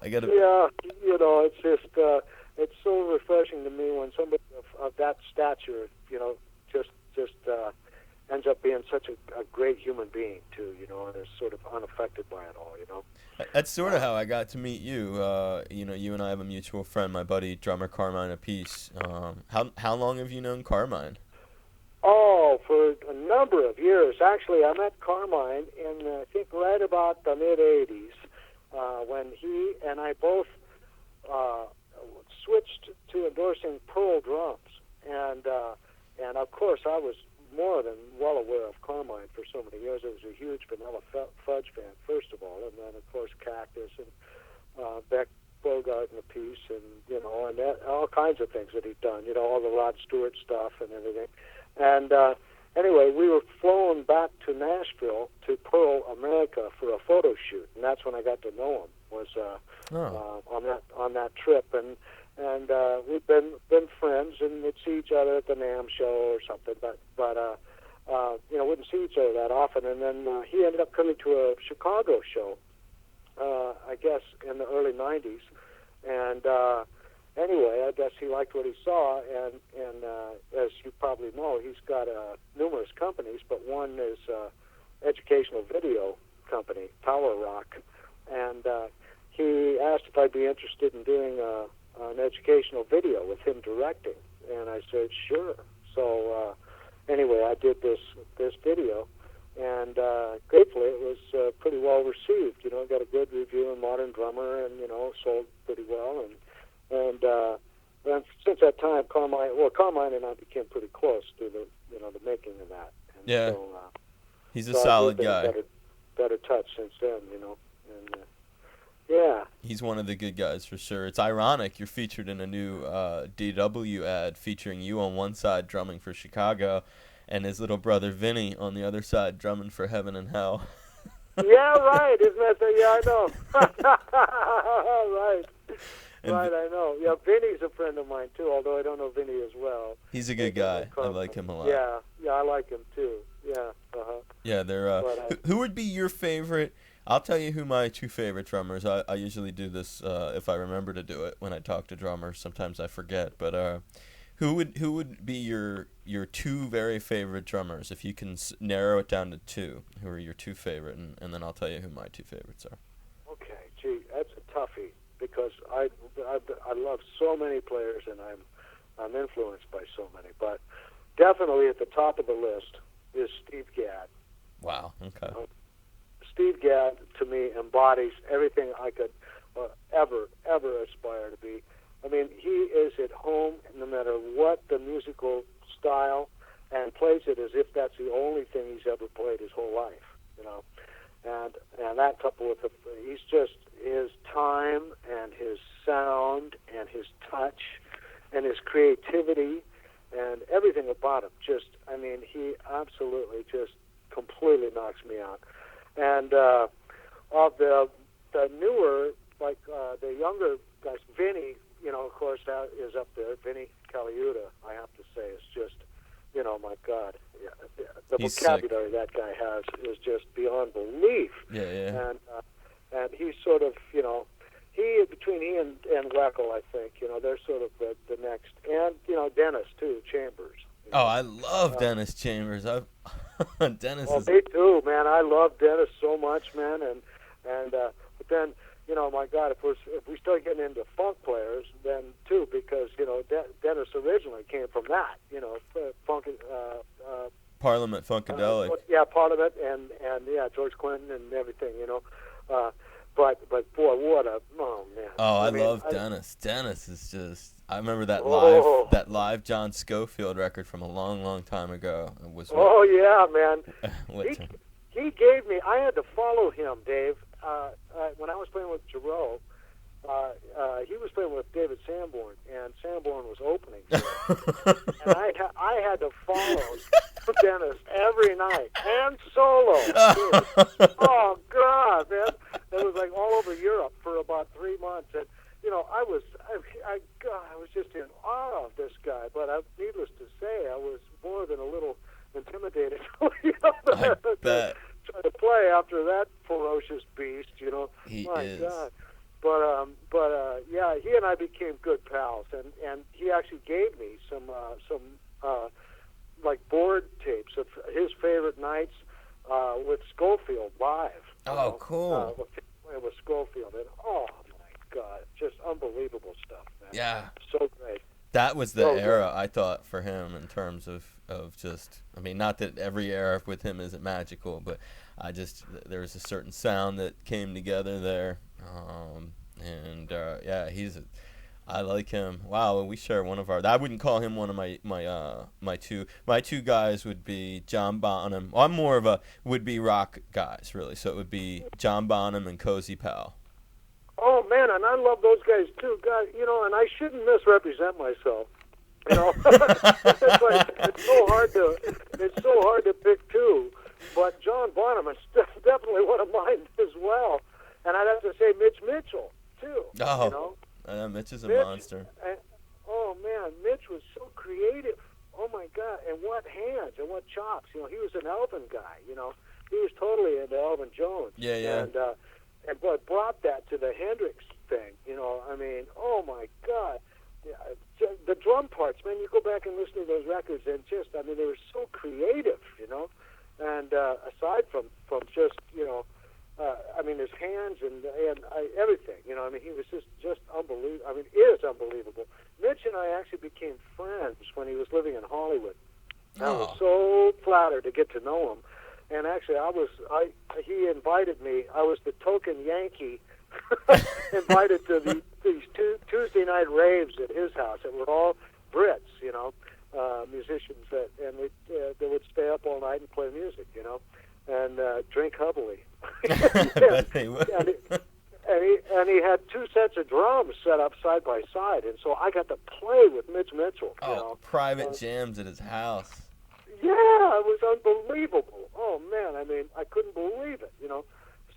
Yeah, it's just it's so refreshing to me when somebody of that stature, just and ends up being such a great human being too, and is sort of unaffected by it all. That's sort of how I got to meet you. You and I have a mutual friend, my buddy drummer Carmine Apiece. How long have you known Carmine? Oh, for a number of years. Actually, I met Carmine in, I think, right about the mid-'80s, when he and I both switched to endorsing Pearl drums. And of course, I was more than well aware of Carmine for so many years. I was a huge Vanilla Fudge fan, first of all, and then, of course, Cactus and Beck Bogart and Apiece, and, and all kinds of things that he'd done, all the Rod Stewart stuff and everything. And anyway, we were flown back to Nashville to Pearl, America, for a photo shoot, and that's when I got to know him. Was on that trip, and we've been friends, and we'd see each other at the NAMM show or something, but wouldn't see each other that often. And then he ended up coming to a Chicago show, I guess in the early '90s, and anyway, I guess he liked what he saw, and as you probably know, he's got numerous companies, but one is educational video company, Tower Rock, and he asked if I'd be interested in doing an educational video with him directing, and I said sure. So anyway, I did this video, and gratefully it was pretty well received. Got a good review in Modern Drummer, and sold pretty well, and since that time, Carmine and I became pretty close to the making of that. And yeah, so, he's a solid guy. Better touch since then, and yeah. He's one of the good guys for sure. It's ironic you're featured in a new DW ad featuring you on one side drumming for Chicago, and his little brother Vinny on the other side drumming for Heaven and Hell. Yeah, right. Isn't that the, yeah, I know. Right. Right, I know. Yeah, Vinny's a friend of mine, too, although I don't know Vinny as well. He's a good guy. I like him a lot. Yeah, I like him, too. Yeah, Yeah, they're, who would be your favorite? I'll tell you who my two favorite drummers. I usually do this if I remember to do it when I talk to drummers. Sometimes I forget. But who would be your two very favorite drummers? If you can narrow it down to two, who are your two favorite? And then I'll tell you who my two favorites are. Okay, gee, that's a toughie. Because I love so many players, and I'm influenced by so many. But definitely at the top of the list is Steve Gadd. Wow. Okay. Steve Gadd to me embodies everything I could ever aspire to be. I mean, he is at home no matter what the musical style, and plays it as if that's the only thing he's ever played his whole life. And that coupled with his time and his sound and his touch and his creativity and everything about him. He absolutely just completely knocks me out. And of the newer, like the younger guys, Vinny, of course, that is up there. Vinny Caliuta, I have to say, is just, my God, the He's vocabulary sick. That guy has is just beyond belief. Yeah. And he's sort of, between he and Weckl, I think, they're sort of the next, and Dennis too, Chambers. Oh, I love Dennis Chambers. Dennis is. Me too, man. I love Dennis so much, man. But then, my God, if we start getting into funk players, then too, because Dennis originally came from that, funk. Parliament Funkadelic. Parliament, and George Clinton and everything, But boy, what a man! Oh, I love Dennis. Dennis is just. I remember that live John Schofield record from a long time ago. It was. Yeah, man. He gave me. I had to follow him, Dave. When I was playing with Giroux, he was playing with David Sanborn, and Sanborn was opening. And I had to follow Dennis every night and solo. Oh God, man! It was like all over Europe for about 3 months, and I was just in awe of this guy. But needless to say, I was more than a little intimidated. I bet. Trying to play after that ferocious beast, He My is. God. But yeah, he and I became good pals, and he actually gave me some like board tapes of his favorite nights with Schofield live. Oh, cool. With Schofield, and oh my God, just unbelievable stuff, man. Yeah. So great. That was the So era, good. I thought, for him in terms of just, I mean, not that every era with him isn't magical, but there's a certain sound that came together there. Yeah, I like him. Wow, we share one of our, I wouldn't call him one of my two guys would be John Bonham. Well, I'm more of a would-be rock guys, really. So it would be John Bonham and Cozy Powell. Oh man, and I love those guys too. God, and I shouldn't misrepresent myself. It's so hard to pick two. But John Bonham is definitely one of mine as well. And I'd have to say Mitch Mitchell too. Oh, Mitch is a monster. Oh man, Mitch was so creative. Oh my God, and what hands and what chops. He was an Elvin guy. He was totally into Elvin Jones. Yeah. And but brought that to the Hendrix thing. I mean, oh my God. The drum parts, man, you go back and listen to those records and they were so creative, and aside from just, his hands and everything, he was just unbelievable. Is unbelievable. Mitch and I actually became friends when he was living in Hollywood. I was so flattered to get to know him. And actually, he invited me. I was the token Yankee invited to these Tuesday night raves at his house. That were all Brits, musicians they would stay up all night and play music, and drink heavily. Bet they would. And he had two sets of drums set up side by side, and so I got to play with Mitch Mitchell. Private jams at his house. Yeah, it was unbelievable. Oh man, I couldn't believe it.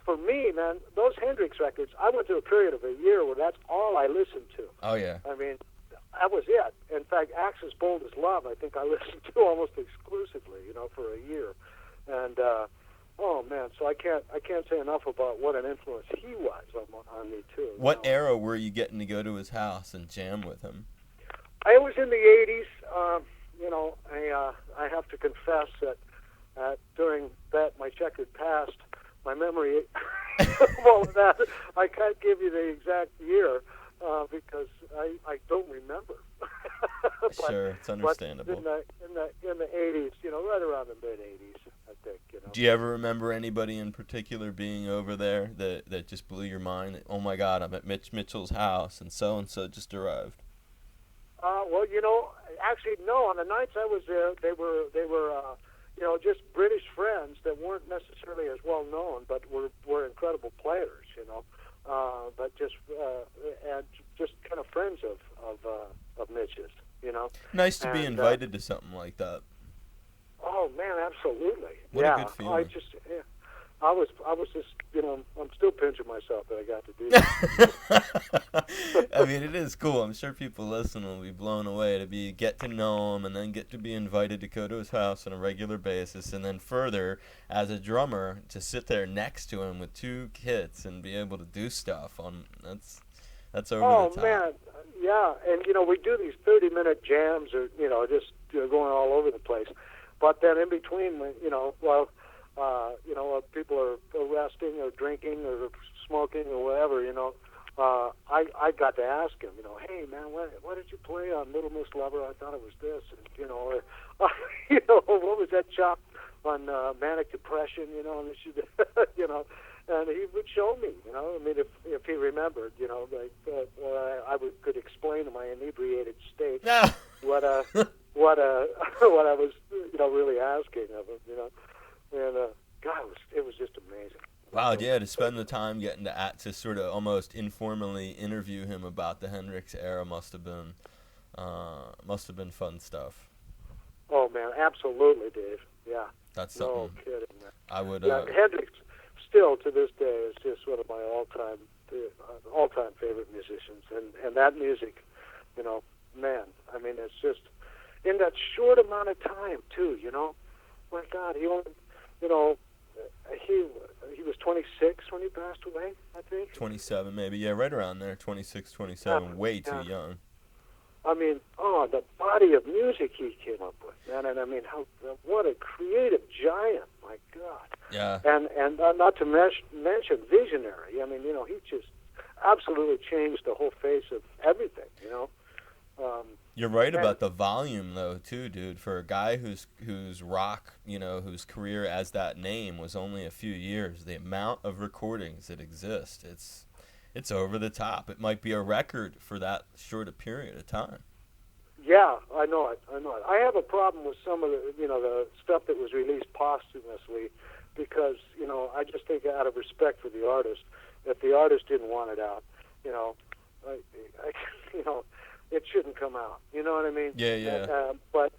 For me, man, those Hendrix records, I went through a period of a year where that's all I listened to. Oh yeah. That was it. In fact, Axis Bold as Love, I think I listened to almost exclusively, for a year. And oh man, so I can't say enough about what an influence he was on me too. What era were you getting to go to his house and jam with him? I was in the 80s. I have to confess that during my checkered past, my memory of all of that, I can't give you the exact year because I don't remember. Sure, it's understandable. But in the 80s, right around the mid 80s, I think. Do you ever remember anybody in particular being over there that just blew your mind? Oh my God, I'm at Mitch Mitchell's house and so just arrived. Well, actually, no. On the nights I was there, they were just British friends that weren't necessarily as well known, but were incredible players, but just kind of friends of Mitch's, Nice to be invited to something like that. Oh man, absolutely. What a good feeling. I was just, I'm still pinching myself that I got to do that. It is cool. I'm sure people listening will be blown away to get to know him and then get to be invited to go to his house on a regular basis, and then further, as a drummer, to sit there next to him with two kits and be able to do stuff that's over the top. Oh man, yeah, and we do these 30-minute jams, or just going all over the place, but then in between, while people are resting or drinking or smoking or whatever, I got to ask him, hey man, what did you play on Little Miss Lover? I thought it was this, and or what was that chop on Manic Depression? And this should, and he would show me, if he remembered, I could explain to my inebriated state what I was, really asking of him, And God, it was just amazing. Wow, yeah, to spend the time getting to sort of almost informally interview him about the Hendrix era must have been fun stuff. Oh man, absolutely, Dave. Yeah. That's something. No kidding, man. I would. Hendrix still to this day is just one of my all-time favorite musicians, and that music, man. It's just in that short amount of time too. My God, he only. He was 26 when he passed away, I think. 27 maybe, yeah, right around there, 26, 27, way too young. I mean, the body of music he came up with, man. And I mean, what a creative giant, my God. Yeah. And not to mention visionary. I mean, he just absolutely changed the whole face of everything, You're right about the volume, though, too, dude. For a guy whose rock, whose career as that name was only a few years, the amount of recordings that exist, it's over the top. It might be a record for that short a period of time. Yeah, I know it. I have a problem with some of the stuff that was released posthumously, because I just think out of respect for the artist, if the artist didn't want it out, it shouldn't come out. You know what I mean? Yeah. But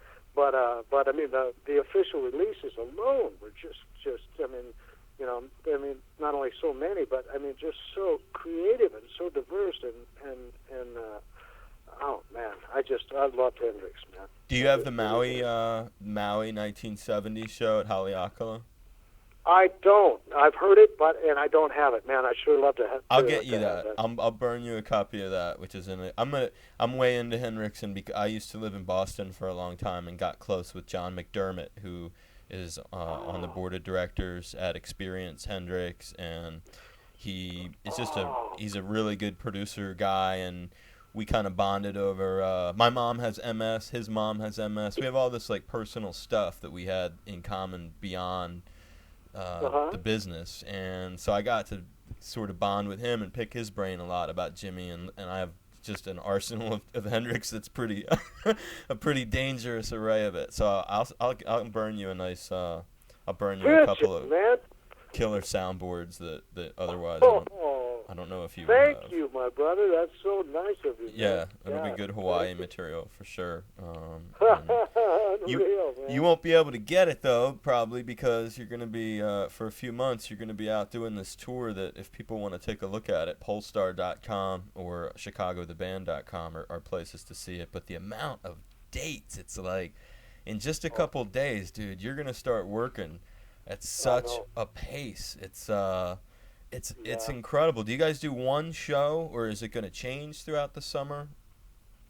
I mean the official releases alone were just not only so many, but I mean just so creative and so diverse and oh man, I love Hendrix, man. Do you have the Maui 1970 show at Haleakala? I don't. I've heard it, and I don't have it, man. I sure love to have. I'll get you that. I'll burn you a copy of that, which is in it. I'm way into Hendrix, and I used to live in Boston for a long time and got close with John McDermott, who is on the board of directors at Experience Hendrix, and he's a really good producer guy, and we kind of bonded over. My mom has MS, his mom has MS. We have all this like personal stuff that we had in common beyond the business, and so I got to sort of bond with him and pick his brain a lot about Jimmy, and I have just an arsenal of Hendrix that's pretty a pretty dangerous array of it. So I'll burn you a nice I'll burn you a couple of killer soundboards that otherwise I don't know if you Thank you, my brother. That's so nice of you. Yeah, it'll be good Hawaii material for sure. Unreal, man. You won't be able to get it, though, probably because you're going to be, for a few months, you're going to be out doing this tour that if people want to take a look at it, polestar.com or chicagotheband.com are places to see it. But the amount of dates, it's like, in just a couple days, dude, you're going to start working at such a pace. It's incredible. Do you guys do one show, or is it going to change throughout the summer?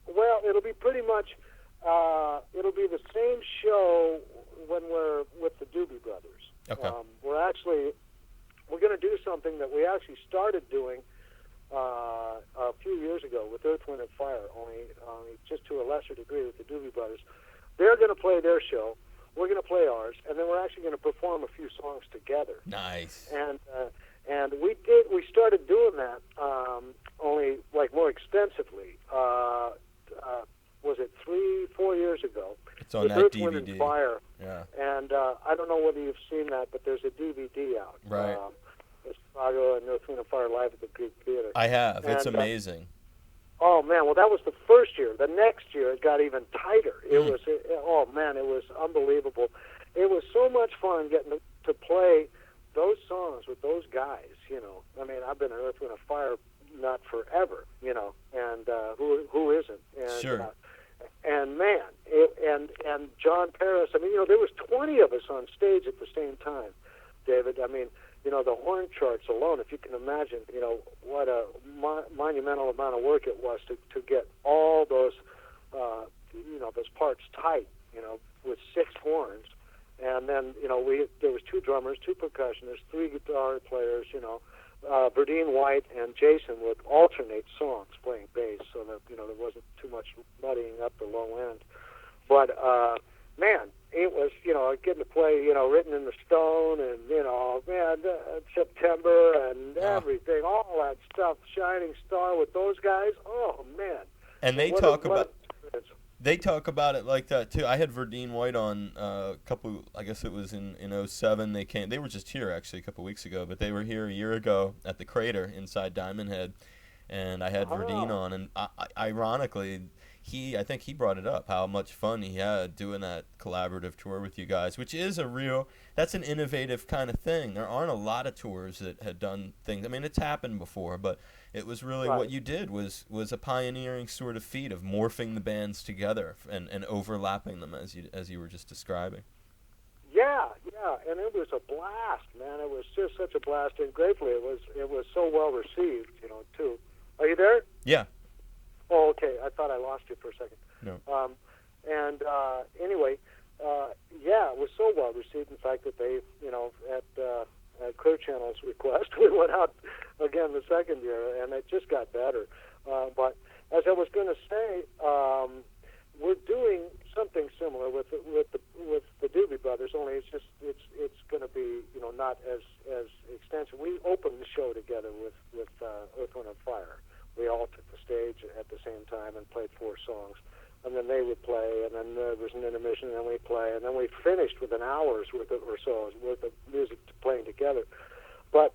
Well, it'll be pretty much, it'll be the same show when we're with the Doobie Brothers. Okay. We're going to do something that we actually started doing a few years ago with Earth, Wind, and Fire, only just to a lesser degree with the Doobie Brothers. They're going to play their show. We're going to play ours, and then we're actually going to perform a few songs together. Nice. And we started doing that only like more extensively. Was it 3-4 years ago? It's on with that Earth, DVD. Wind, and Fire. Yeah. And I don't know whether you've seen that, but there's a DVD out. Right. Chicago and Earth, Wind, and Fire live at the Greek Theater. I have. It's amazing. Oh man, well that was the first year. The next year it got even tighter. It was it was unbelievable. It was so much fun getting to play those songs with those guys. I mean, I've been an Earth, Wind, and Fire nut forever. And who isn't? And, sure. And man, and John Paris. I mean, there was 20 of us on stage at the same time, David. I mean, the horn charts alone, if you can imagine, what a monumental amount of work it was to get all those, those parts tight, with 6 horns. And then, there was 2 drummers, 2 percussionists, 3 guitar players, Verdine White and Jason would alternate songs playing bass so that, there wasn't too much muddying up the low end. But, man, it was, getting to play, Written in the Stone and, September and everything, all that stuff, Shining Star with those guys. Oh, man. And they talk about it like that, too. I had Verdine White on a couple, I guess it was in 07. They were just here, actually, a couple weeks ago, but they were here a year ago at the Crater inside Diamond Head, and I had Verdine on, and ironically, I think he brought it up, how much fun he had doing that collaborative tour with you guys, which is that's an innovative kind of thing. There aren't a lot of tours that had done things. I mean, it's happened before, but it was really what you did was a pioneering sort of feat of morphing the bands together and overlapping them as you were just describing. Yeah, and it was a blast, man. It was just such a blast, and gratefully it was so well received, too. Are you there? Yeah. Oh, okay. I thought I lost you for a second. No. Anyway, yeah, it was so well received. In fact, that they, at Clear Channel's request, we went out again the second year, and it just got better. But as I was going to say, we're doing something similar with the Doobie Brothers. Only it's going to be not as extensive. We opened the show together with Earth, Wind and Fire. We all took the stage at the same time and played 4 songs, and then they would play, and then there was an intermission, and then we'd play, and then we finished with an hour's worth of music playing together. But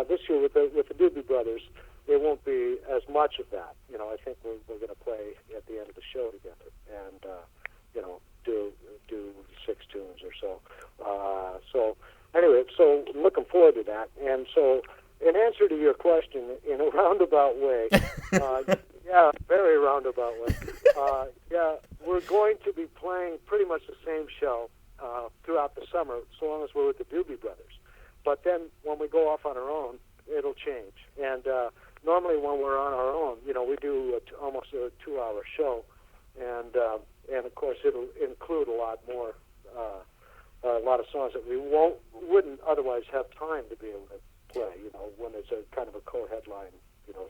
this year with the Doobie Brothers, there won't be as much of that. I think we're going to play at the end of the show together, and do 6 tunes or so. So anyway, so I'm looking forward to that. And so, in answer to your question, in a roundabout way, yeah, very roundabout way. Yeah, we're going to be playing pretty much the same show throughout the summer, so long as we're with the Doobie Brothers. But then when we go off on our own, it'll change. And normally when we're on our own, we do almost a 2-hour show, and of course it'll include a lot more, a lot of songs that we wouldn't otherwise have time to be able to play. When it's a kind of a co-headline,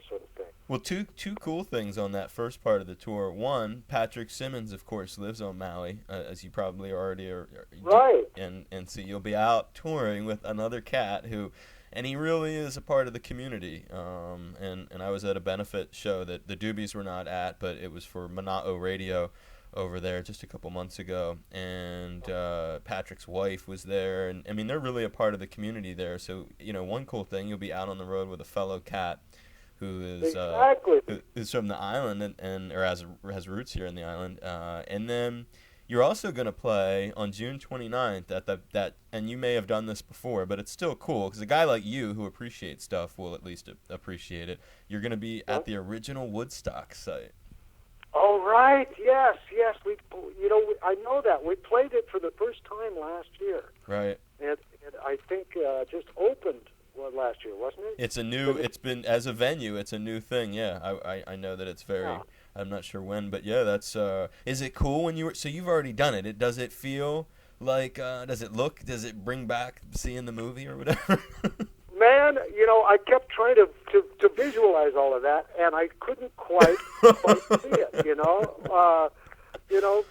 sort of thing. Well, two cool things on that first part of the tour. One, Patrick Simmons, of course, lives on Maui, as you probably already are. Right. And so you'll be out touring with another cat and he really is a part of the community. And I was at a benefit show that the Doobies were not at, but it was for Mana'o Radio over there just a couple months ago. And Patrick's wife was there. And, I mean, they're really a part of the community there. So, one cool thing, you'll be out on the road with a fellow cat who is who's from the island and or has roots here in the island. And then you're also going to play on June 29th at that, and you may have done this before, but it's still cool because a guy like you who appreciates stuff will at least appreciate it. You're going to be at the original Woodstock site. Oh, right. Yes. We, I know that. We played it for the first time last year. Right. And I think just opened last year, wasn't it? It's been, as a venue, it's a new thing, yeah. I know that it's very, I'm not sure when, but yeah, that's, is it cool when so you've already done it. Does it feel like, does it bring back seeing the movie or whatever? Man, I kept trying to visualize all of that, and I couldn't quite see it,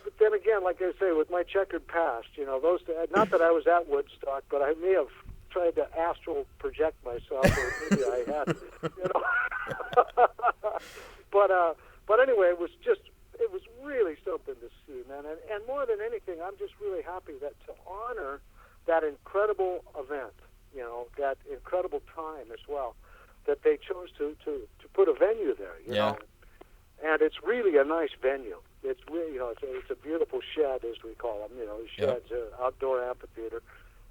but then again, like I say, with my checkered past, those, not that I was at Woodstock, but I may have tried to astral project myself, or maybe I had, but anyway, it was really something to see, man. And more than anything, I'm just really happy that to honor that incredible event, that incredible time as well, that they chose to put a venue there, you know. And it's really a nice venue. It's really, it's a beautiful shed, as we call them, sheds, outdoor amphitheater,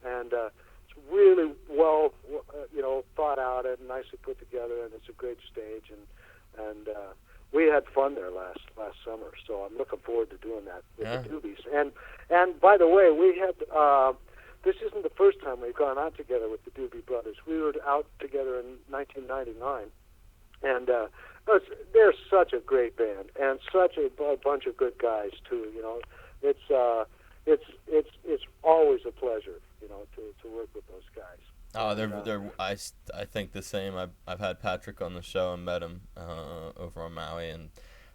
and it's really well, thought out and nicely put together, and it's a great stage, and we had fun there last summer, so I'm looking forward to doing that with the Doobies. And by the way, we had this isn't the first time we've gone out together with the Doobie Brothers. We were out together in 1999, and they're such a great band and such a bunch of good guys too. It's always a pleasure, to work with those guys. Oh, they're I think the same. I've had Patrick on the show and met him over on Maui and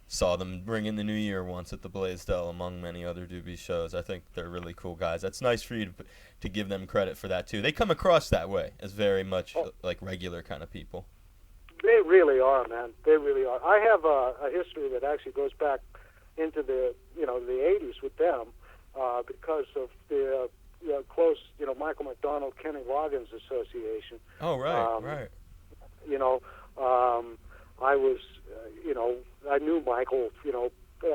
saw them bring in the new year once at the Blaisdell, among many other Doobie shows. I think they're really cool guys. That's nice for you to give them credit for that too. They come across that way as very much like regular kind of people. They really are, man. They really are. I have a history that actually goes back into the the 80s with them because of the close Michael McDonald Kenny Loggins Association. Oh right. I was I knew Michael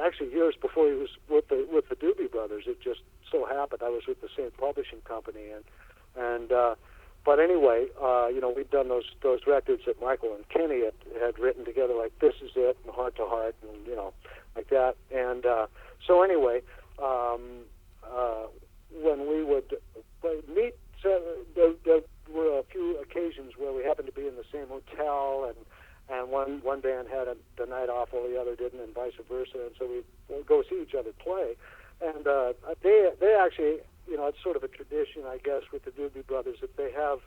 actually years before he was with the Doobie Brothers. It just so happened I was with the same publishing company, and but anyway, we'd done those records that Michael and Kenny had written together, like This Is It and Heart to Heart, and like that. And so anyway, when we would meet, there were a few occasions where we happened to be in the same hotel, and one band had the night off while the other didn't, and vice versa. And so we'd go see each other play. And they actually, it's sort of a tradition, I guess, with the Doobie Brothers, that they have,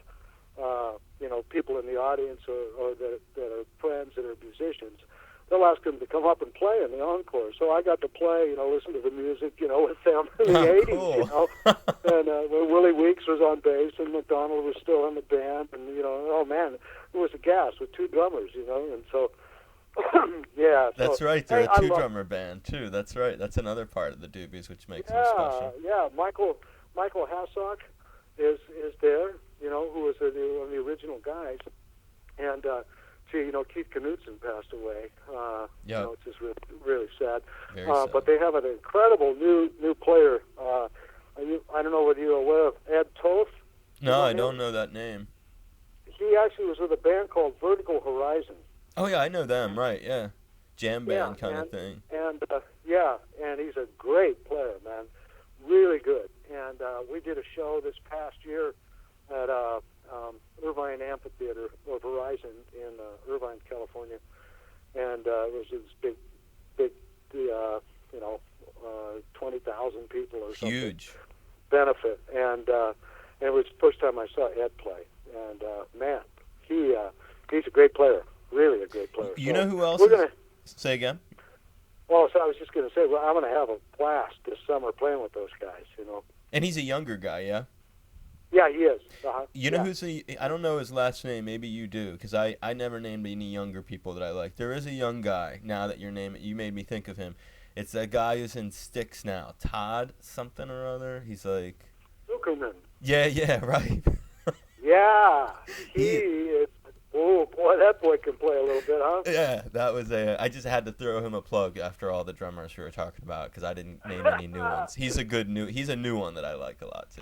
people in the audience or that are friends that are musicians. They'll ask them to come up and play in the encore. So I got to play, listen to the music, with them in the 80s, cool. And when Willie Weeks was on bass and McDonald was still in the band, and, oh, man, it was a gas with two drummers, and so, yeah. That's so, right. They're hey, a two-drummer band, too. That's right. That's another part of the Doobies, which makes them special. Yeah, Michael Hassock is there, who was one of the original guys. And, Keith Knutson passed away. It's just really, really sad. Very sad. But they have an incredible new player. I don't know whether you're aware of Ed Toth. No, I don't know that name. He actually was with a band called Vertical Horizon. Oh, yeah, I know them, right, yeah. Jam band kind of thing. And, and he's a great player, man. Really good. And we did a show this past year at Irvine Amphitheater or Verizon in Irvine, California. And it was this big 20,000 people or something. Huge. Benefit. And it was the first time I saw Ed play. And, man, he's a great player. Really a great player. You know who else? Say again? Well, so I was just going to say, I'm going to have a blast this summer playing with those guys, And he's a younger guy, yeah? Yeah, he is. You know who's I don't know his last name. Maybe you do, because I never named any younger people that I like. There is a young guy, now that you made me think of him. It's that guy who's in Styx now. Todd something or other. He's like... Zuckerman. Yeah, right. Yeah, he is... Oh, boy, that boy can play a little bit, huh? Yeah, that was I just had to throw him a plug after all the drummers we were talking about, because I didn't name any new ones. He's a new one that I like a lot, too.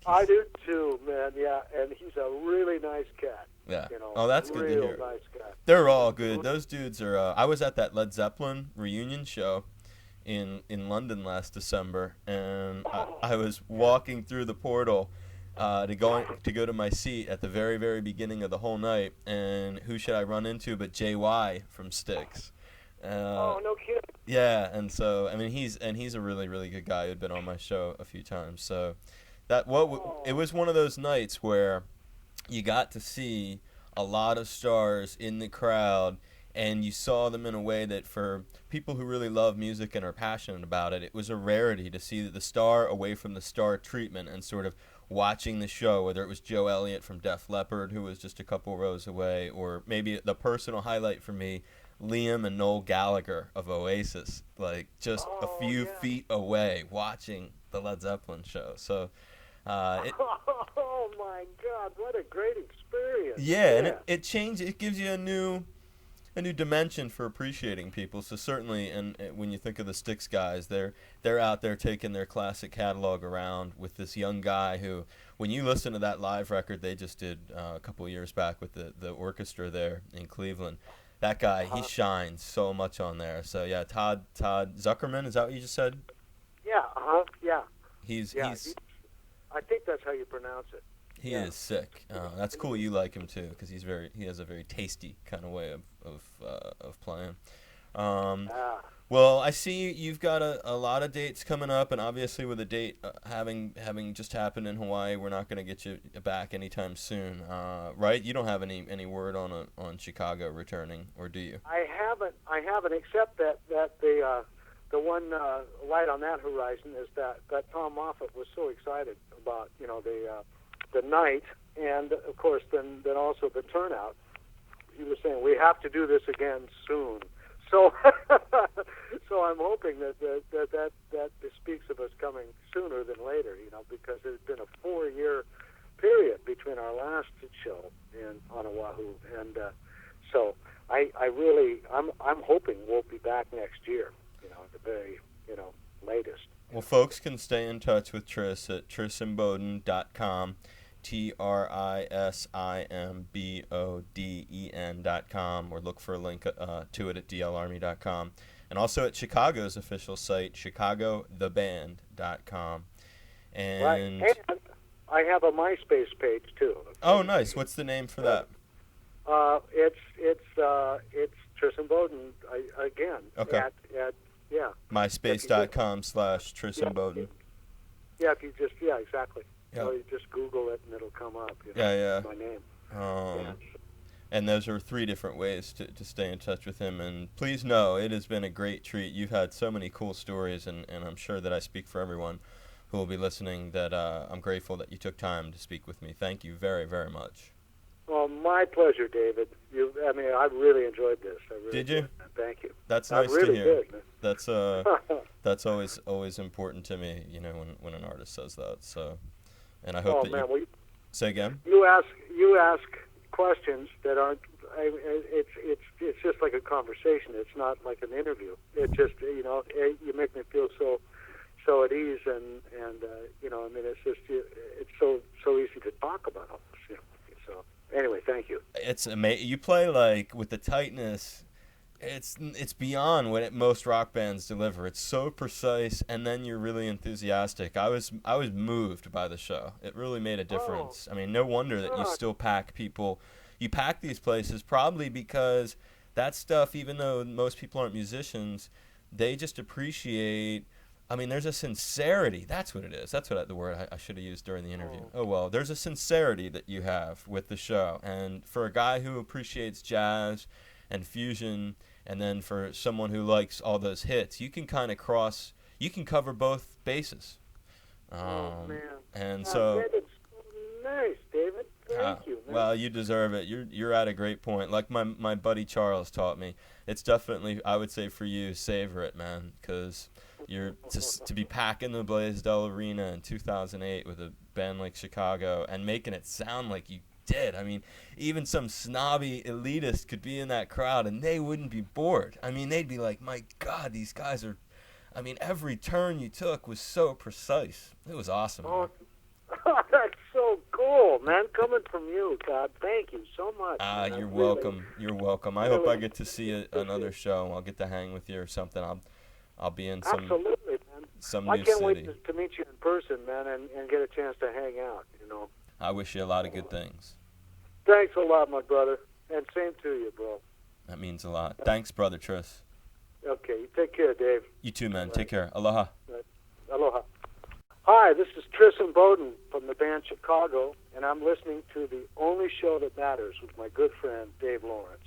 I do, too, man, yeah, and he's a really nice cat. Yeah. Oh, that's good to hear. Real nice cat. They're all good. Those dudes are, I was at that Led Zeppelin reunion show in London last December, and I was walking through the portal to go to my seat at the very, very beginning of the whole night, and who should I run into but JY from Styx. Oh, no kidding. Yeah, and so he's a really, really good guy who'd been on my show a few times. So it was one of those nights where you got to see a lot of stars in the crowd, and you saw them in a way that for people who really love music and are passionate about it, it was a rarity to see the star away from the star treatment and sort of watching the show, whether it was Joe Elliott from Def Leppard, who was just a couple rows away, or maybe the personal highlight for me, Liam and Noel Gallagher of Oasis, like just a few feet away watching the Led Zeppelin show. So, oh my God, what a great experience! Yeah, and it changed. It gives you a new dimension for appreciating people. So certainly, and when you think of the Styx guys, they're out there taking their classic catalog around with this young guy who, when you listen to that live record they just did a couple of years back with the orchestra there in Cleveland, that guy, he shines so much on there. So yeah, Todd Zuckerman, is that what you just said? Yeah, yeah. He's I think that's how you pronounce it. He is sick. That's cool. You like him too, because he has a very tasty kind of way of playing. Well, I see you've got a lot of dates coming up, and obviously with a date having just happened in Hawaii, we're not going to get you back anytime soon, right? You don't have any word on Chicago returning, or do you? I haven't, except that the one light on that horizon is that Tom Moffat was so excited about the night, and of course then also the turnout. He was saying we have to do this again soon. So I'm hoping that speaks of us coming sooner than later, because there's been a 4-year period between our last show on Oahu, and so I'm hoping we'll be back next year, at the very latest. Well, folks can stay in touch with Tris at trisimboden.com. TrisImboden.com, or look for a link to it at dlarmy.com, and also at Chicago's official site, chicagotheband.com. And right. And I have a MySpace page too. Oh, nice. What's the name for that? It's Tris Imboden again. Okay. Yeah. MySpace.com/Tris Yeah, Imboden. yeah, if you just exactly. Yeah. So you just Google it and it'll come up. Yeah. My name. And those are 3 different ways to stay in touch with him. And please know, it has been a great treat. You've had so many cool stories, and I'm sure that I speak for everyone who will be listening that I'm grateful that you took time to speak with me. Thank you very, very much. Well, my pleasure, David. I really enjoyed this. Did you? Thank you. That's nice to hear. Did, man. That's always important to me, when an artist says that. So, and I hope say again. You ask questions that aren't. It's just like a conversation. It's not like an interview. It just you make me feel so at ease, and it's just it's so easy to talk about all this. So anyway, thank you. It's amazing. You play like with the tightness. It's beyond what most rock bands deliver. It's so precise, and then you're really enthusiastic. I was moved by the show. It really made a difference. I mean, no wonder that you still pack people. You pack these places probably because that stuff, even though most people aren't musicians, they just appreciate. I mean, there's a sincerity. That's what it is. That's the word I should have used during the interview. Oh, well, there's a sincerity that you have with the show. And for a guy who appreciates jazz and fusion, and then for someone who likes all those hits, you can kind of you can cover both bases. Man. And so... It's nice, David. Thank you, man. Well, you deserve it. You're at a great point. Like my buddy Charles taught me, it's definitely, I would say for you, savor it, man, because you're to be packing the Blaisdell Arena in 2008 with a band like Chicago and making it sound like you did. I mean, even some snobby elitist could be in that crowd and they wouldn't be bored. I mean, they'd be like, my God, these guys are... I mean, every turn you took was so precise. It was awesome. Oh, that's so cool, man. Coming from you, God, thank you so much. You're welcome. You're welcome. I hope I get to see another show. I'll get to hang with you or something. I'll be in some Absolutely, man. some I new can't city. wait to meet you in person, man, and get a chance to hang out, I wish you a lot of good things. Thanks a lot, my brother, and same to you, bro. That means a lot. Thanks, brother Tris. Okay, you take care, Dave. You too, man. Take care. Aloha. Aloha. Hi, this is Tris Imboden from the band Chicago, and I'm listening to The Only Show That Matters with my good friend Dave Lawrence.